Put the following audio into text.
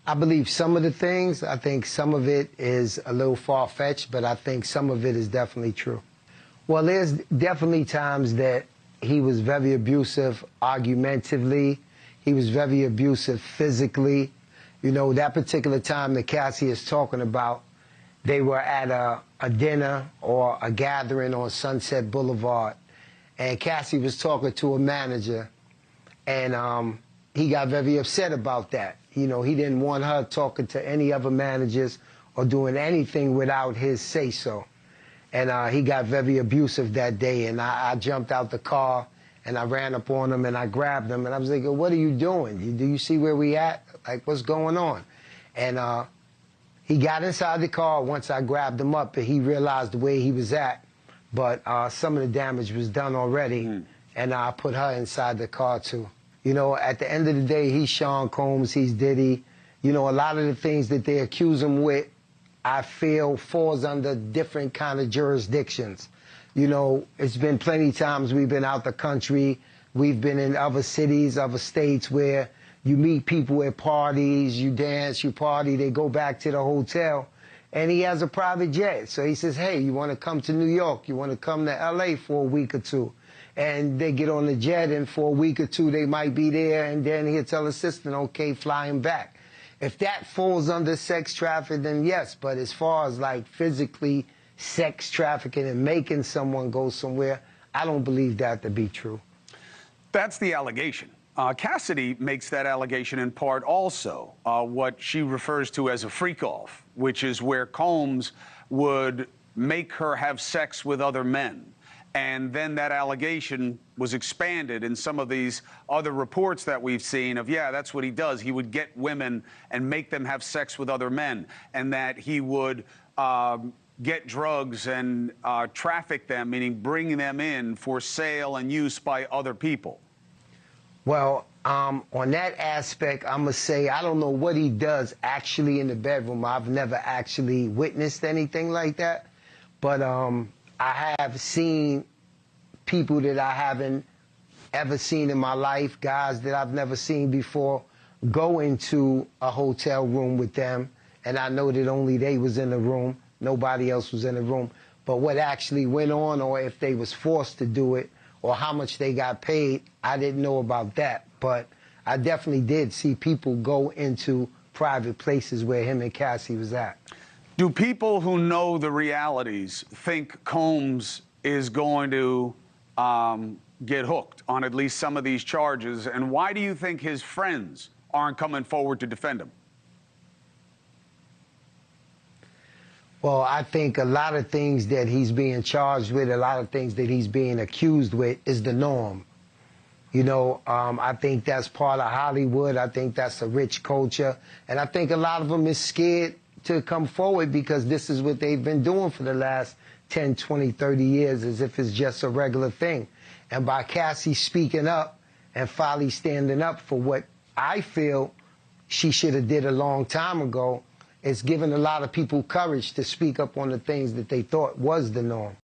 I believe some of the things. I think some of it is a little far-fetched, but I think some of it is definitely true. Well, there's definitely times that he was very abusive argumentatively. He was very abusive physically. You know, that particular time that Cassie is talking about, they were at a dinner or a gathering on Sunset Boulevard, and Cassie was talking to a manager, and he got very upset about that. You know, he didn't want her talking to any other managers or doing anything without his say-so. And he got very abusive that day, and I jumped out the car, and I ran up on him, and I grabbed him, and I was like, what are you doing? Do you see where we at? Like, what's going on? And he got inside the car once I grabbed him up, and he realized the way he was at, but some of the damage was done already, and I put her inside the car, too. You know, at the end of the day, he's Sean Combs, he's Diddy. You know, a lot of the things that they accuse him with, I feel falls under different kind of jurisdictions. You know, it's been plenty of times we've been out the country, we've been in other cities, other states where you meet people at parties, you dance, you party, they go back to the hotel, and he has a private jet. So he says, hey, you want to come to New York? You want to come to L.A. for a week or two? And they get on the jet, and for a week or two, they might be there, and then he'll tell the assistant, okay, fly him back. If that falls under sex trafficking, then yes, but as far as like physically sex trafficking and making someone go somewhere, I don't believe that to be true. That's the allegation. Cassidy makes that allegation in part also, what she refers to as a freak-off, which is where Combs would make her have sex with other men. And then that allegation was expanded in some of these other reports that we've seen of, yeah, that's what he does. He would get women and make them have sex with other men, and that he would get drugs and traffic them, meaning bring them in for sale and use by other people. Well, on that aspect, I'm going to say I don't know what he does actually in the bedroom. I've never actually witnessed anything like that. But I have seen people that I haven't ever seen in my life, guys that I've never seen before, go into a hotel room with them, and I know that only they was in the room, nobody else was in the room. But what actually went on, or if they was forced to do it, or how much they got paid, I didn't know about that. But I definitely did see people go into private places where him and Cassie was at. Do people who know the realities think Combs is going to get hooked on at least some of these charges? And why do you think his friends aren't coming forward to defend him? Well, I think a lot of things that he's being charged with, a lot of things that he's being accused with is the norm. You know, I think that's part of Hollywood. I think that's a rich culture. And I think a lot of them is scared to come forward because this is what they've been doing for the last 10, 20, 30 years, as if it's just a regular thing. And by Cassie speaking up and finally standing up for what I feel she should have did a long time ago, it's given a lot of people courage to speak up on the things that they thought was the norm.